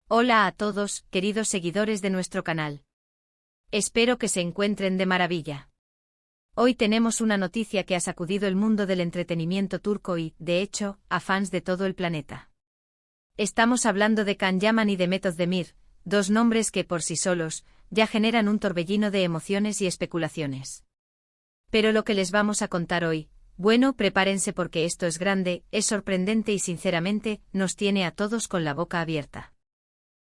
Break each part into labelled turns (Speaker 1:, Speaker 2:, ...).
Speaker 1: Hola a todos, queridos seguidores de nuestro canal. Espero que se encuentren de maravilla. Hoy tenemos una noticia que ha sacudido el mundo del entretenimiento turco y, de hecho, a fans de todo el planeta. Estamos hablando de Can Yaman y de Demet Özdemir, dos nombres que por sí solos, ya generan un torbellino de emociones y especulaciones. Pero lo que les vamos a contar hoy, bueno, prepárense porque esto es grande, es sorprendente y sinceramente, nos tiene a todos con la boca abierta.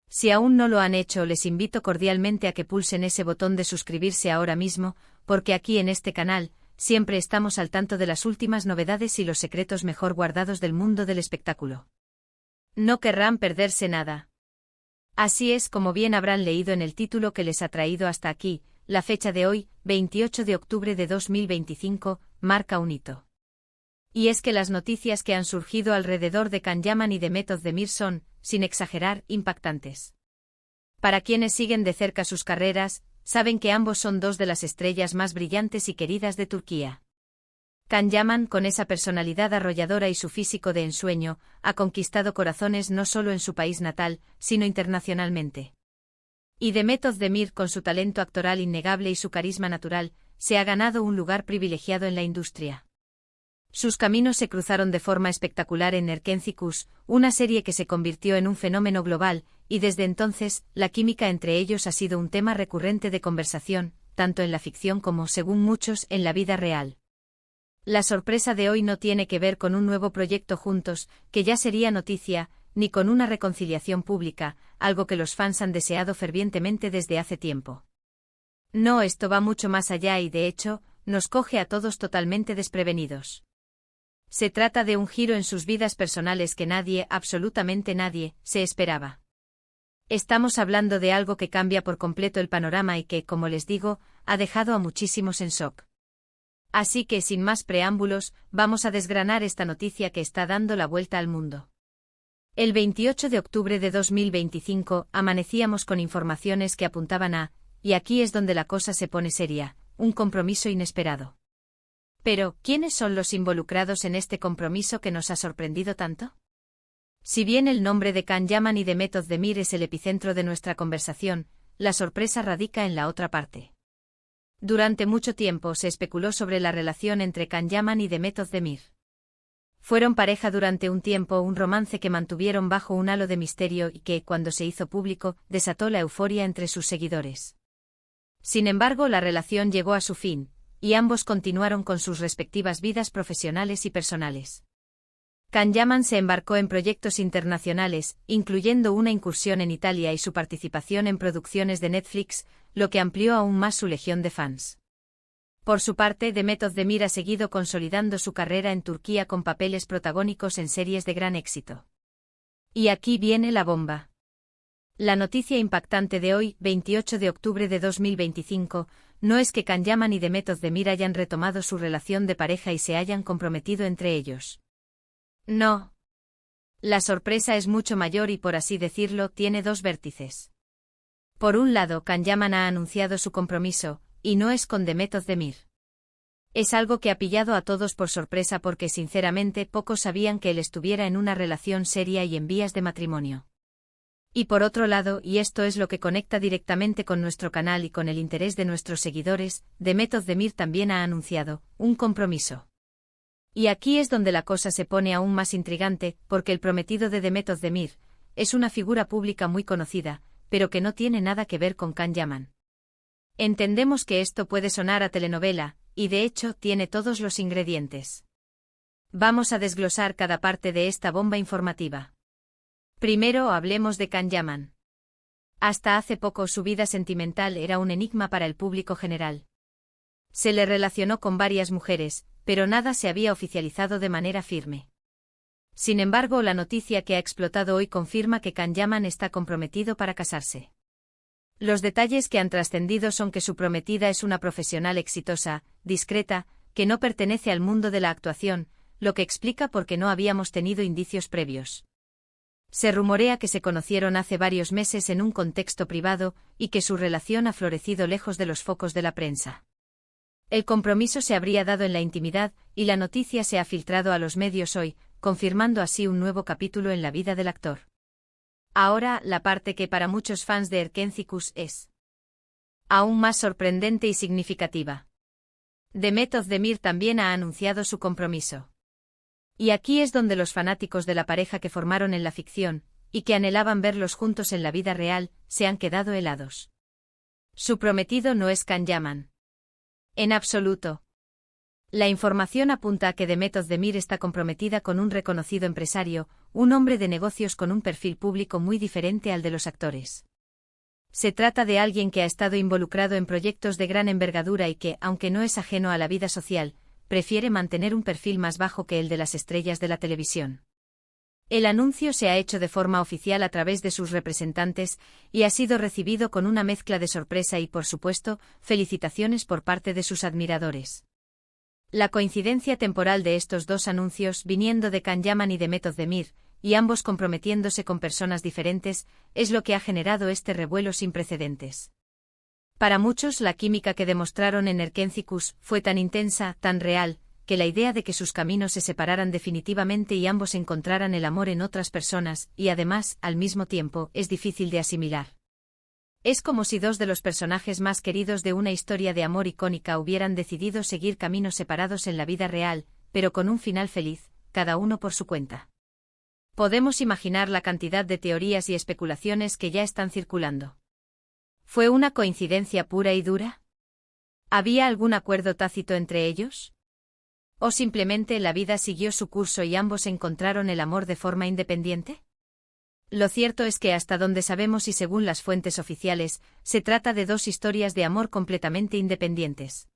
Speaker 1: Si aún no lo han hecho, les invito cordialmente a que pulsen ese botón de suscribirse ahora mismo, porque aquí en este canal, siempre estamos al tanto de las últimas novedades y los secretos mejor guardados del mundo del espectáculo. No querrán perderse nada. Así es, como bien habrán leído en el título que les ha traído hasta aquí, la fecha de hoy, 28 de octubre de 2025, marca un hito. Y es que las noticias que han surgido alrededor de Can Yaman y Demet Özdemir son, sin exagerar, impactantes. Para quienes siguen de cerca sus carreras, saben que ambos son dos de las estrellas más brillantes y queridas de Turquía. Can Yaman, con esa personalidad arrolladora y su físico de ensueño, ha conquistado corazones no solo en su país natal, sino internacionalmente. Y Demet Özdemir, con su talento actoral innegable y su carisma natural, se ha ganado un lugar privilegiado en la industria. Sus caminos se cruzaron de forma espectacular en Erkencikus, una serie que se convirtió en un fenómeno global, y desde entonces, la química entre ellos ha sido un tema recurrente de conversación, tanto en la ficción como, según muchos, en la vida real. La sorpresa de hoy no tiene que ver con un nuevo proyecto juntos, que ya sería noticia, ni con una reconciliación pública, algo que los fans han deseado fervientemente desde hace tiempo. No, esto va mucho más allá y, de hecho, nos coge a todos totalmente desprevenidos. Se trata de un giro en sus vidas personales que nadie, absolutamente nadie, se esperaba. Estamos hablando de algo que cambia por completo el panorama y que, como les digo, ha dejado a muchísimos en shock. Así que, sin más preámbulos, vamos a desgranar esta noticia que está dando la vuelta al mundo. El 28 de octubre de 2025 amanecíamos con informaciones que apuntaban a, y aquí es donde la cosa se pone seria, un compromiso inesperado. Pero, ¿quiénes son los involucrados en este compromiso que nos ha sorprendido tanto? Si bien el nombre de Can Yaman y Demet Özdemir es el epicentro de nuestra conversación, la sorpresa radica en la otra parte. Durante mucho tiempo se especuló sobre la relación entre Can Yaman y Demet Özdemir. Fueron pareja durante un tiempo, un romance que mantuvieron bajo un halo de misterio y que, cuando se hizo público, desató la euforia entre sus seguidores. Sin embargo, la relación llegó a su fin, y ambos continuaron con sus respectivas vidas profesionales y personales. Can Yaman se embarcó en proyectos internacionales, incluyendo una incursión en Italia y su participación en producciones de Netflix, lo que amplió aún más su legión de fans. Por su parte, Demet Özdemir ha seguido consolidando su carrera en Turquía con papeles protagónicos en series de gran éxito. Y aquí viene la bomba. La noticia impactante de hoy, 28 de octubre de 2025, no es que Can Yaman y Demet Özdemir hayan retomado su relación de pareja y se hayan comprometido entre ellos. No. La sorpresa es mucho mayor y, por así decirlo, tiene dos vértices. Por un lado, Can Yaman ha anunciado su compromiso, y no es con Demet Özdemir. Es algo que ha pillado a todos por sorpresa porque sinceramente pocos sabían que él estuviera en una relación seria y en vías de matrimonio. Y por otro lado, y esto es lo que conecta directamente con nuestro canal y con el interés de nuestros seguidores, Demet Özdemir también ha anunciado un compromiso. Y aquí es donde la cosa se pone aún más intrigante, porque el prometido de Demet Özdemir es una figura pública muy conocida, pero que no tiene nada que ver con Can Yaman. Entendemos que esto puede sonar a telenovela, y de hecho tiene todos los ingredientes. Vamos a desglosar cada parte de esta bomba informativa. Primero hablemos de Can Yaman. Hasta hace poco su vida sentimental era un enigma para el público general. Se le relacionó con varias mujeres, pero nada se había oficializado de manera firme. Sin embargo, la noticia que ha explotado hoy confirma que Can Yaman está comprometido para casarse. Los detalles que han trascendido son que su prometida es una profesional exitosa, discreta, que no pertenece al mundo de la actuación, lo que explica por qué no habíamos tenido indicios previos. Se rumorea que se conocieron hace varios meses en un contexto privado y que su relación ha florecido lejos de los focos de la prensa. El compromiso se habría dado en la intimidad y la noticia se ha filtrado a los medios hoy, confirmando así un nuevo capítulo en la vida del actor. Ahora, la parte que para muchos fans de Erkencis es aún más sorprendente y significativa. Demet Özdemir también ha anunciado su compromiso. Y aquí es donde los fanáticos de la pareja que formaron en la ficción, y que anhelaban verlos juntos en la vida real, se han quedado helados. Su prometido no es Can Yaman. En absoluto. La información apunta a que Demet Özdemir está comprometida con un reconocido empresario, un hombre de negocios con un perfil público muy diferente al de los actores. Se trata de alguien que ha estado involucrado en proyectos de gran envergadura y que, aunque no es ajeno a la vida social, prefiere mantener un perfil más bajo que el de las estrellas de la televisión. El anuncio se ha hecho de forma oficial a través de sus representantes y ha sido recibido con una mezcla de sorpresa y, por supuesto, felicitaciones por parte de sus admiradores. La coincidencia temporal de estos dos anuncios, viniendo de Can Yaman y Demet Özdemir, y ambos comprometiéndose con personas diferentes, es lo que ha generado este revuelo sin precedentes. Para muchos, la química que demostraron en Erkencis fue tan intensa, tan real, que la idea de que sus caminos se separaran definitivamente y ambos encontraran el amor en otras personas, y además, al mismo tiempo, es difícil de asimilar. Es como si dos de los personajes más queridos de una historia de amor icónica hubieran decidido seguir caminos separados en la vida real, pero con un final feliz, cada uno por su cuenta. Podemos imaginar la cantidad de teorías y especulaciones que ya están circulando. ¿Fue una coincidencia pura y dura? ¿Había algún acuerdo tácito entre ellos? ¿O simplemente la vida siguió su curso y ambos encontraron el amor de forma independiente? Lo cierto es que hasta donde sabemos y según las fuentes oficiales, se trata de dos historias de amor completamente independientes.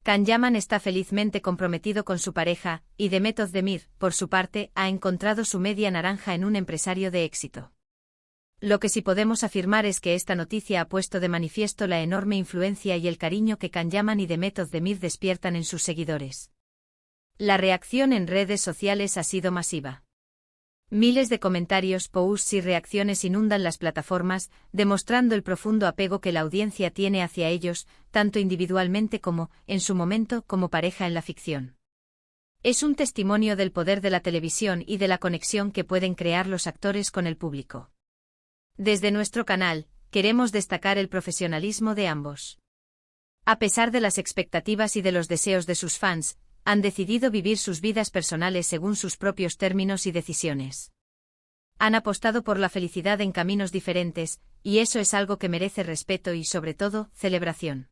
Speaker 1: Can Yaman está felizmente comprometido con su pareja, y Demet Özdemir, por su parte, ha encontrado su media naranja en un empresario de éxito. Lo que sí podemos afirmar es que esta noticia ha puesto de manifiesto la enorme influencia y el cariño que Can Yaman y Demet Özdemir despiertan en sus seguidores. La reacción en redes sociales ha sido masiva. Miles de comentarios, posts y reacciones inundan las plataformas, demostrando el profundo apego que la audiencia tiene hacia ellos, tanto individualmente como, en su momento, como pareja en la ficción. Es un testimonio del poder de la televisión y de la conexión que pueden crear los actores con el público. Desde nuestro canal, queremos destacar el profesionalismo de ambos. A pesar de las expectativas y de los deseos de sus fans, han decidido vivir sus vidas personales según sus propios términos y decisiones. Han apostado por la felicidad en caminos diferentes, y eso es algo que merece respeto y, sobre todo, celebración.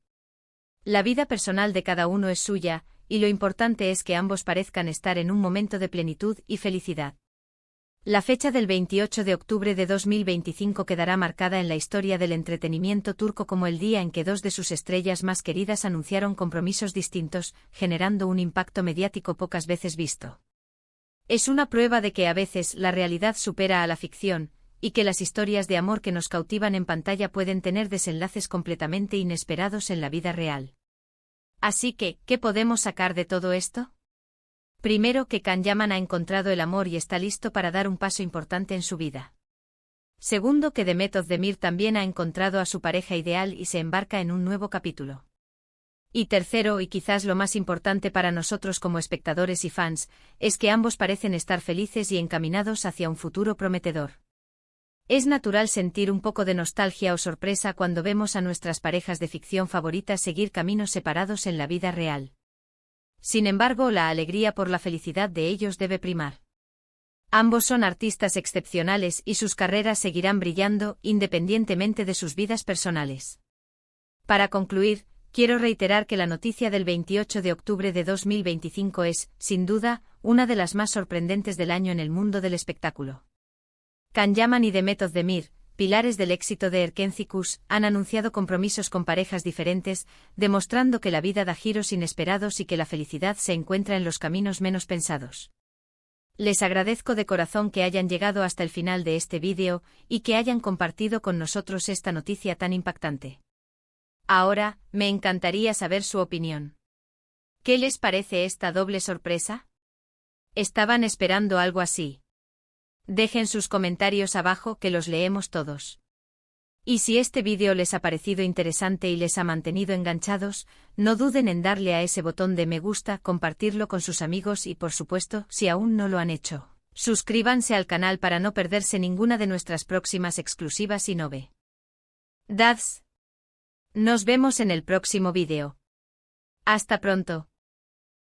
Speaker 1: La vida personal de cada uno es suya, y lo importante es que ambos parezcan estar en un momento de plenitud y felicidad. La fecha del 28 de octubre de 2025 quedará marcada en la historia del entretenimiento turco como el día en que dos de sus estrellas más queridas anunciaron compromisos distintos, generando un impacto mediático pocas veces visto. Es una prueba de que a veces la realidad supera a la ficción, y que las historias de amor que nos cautivan en pantalla pueden tener desenlaces completamente inesperados en la vida real. Así que, ¿qué podemos sacar de todo esto? Primero, que Can Yaman ha encontrado el amor y está listo para dar un paso importante en su vida. Segundo, que Demet Özdemir también ha encontrado a su pareja ideal y se embarca en un nuevo capítulo. Y tercero, y quizás lo más importante para nosotros como espectadores y fans, es que ambos parecen estar felices y encaminados hacia un futuro prometedor. Es natural sentir un poco de nostalgia o sorpresa cuando vemos a nuestras parejas de ficción favoritas seguir caminos separados en la vida real. Sin embargo, la alegría por la felicidad de ellos debe primar. Ambos son artistas excepcionales y sus carreras seguirán brillando independientemente de sus vidas personales. Para concluir, quiero reiterar que la noticia del 28 de octubre de 2025 es, sin duda, una de las más sorprendentes del año en el mundo del espectáculo. Can Yaman y Demet Özdemir, pilares del éxito de Erkencis, han anunciado compromisos con parejas diferentes, demostrando que la vida da giros inesperados y que la felicidad se encuentra en los caminos menos pensados. Les agradezco de corazón que hayan llegado hasta el final de este vídeo y que hayan compartido con nosotros esta noticia tan impactante. Ahora, me encantaría saber su opinión. ¿Qué les parece esta doble sorpresa? ¿Estaban esperando algo así? Dejen sus comentarios abajo que los leemos todos. Y si este vídeo les ha parecido interesante y les ha mantenido enganchados, no duden en darle a ese botón de me gusta, compartirlo con sus amigos y por supuesto, si aún no lo han hecho, Suscríbanse al canal para no perderse ninguna de nuestras próximas exclusivas y novedades. Nos vemos en el próximo vídeo. Hasta pronto.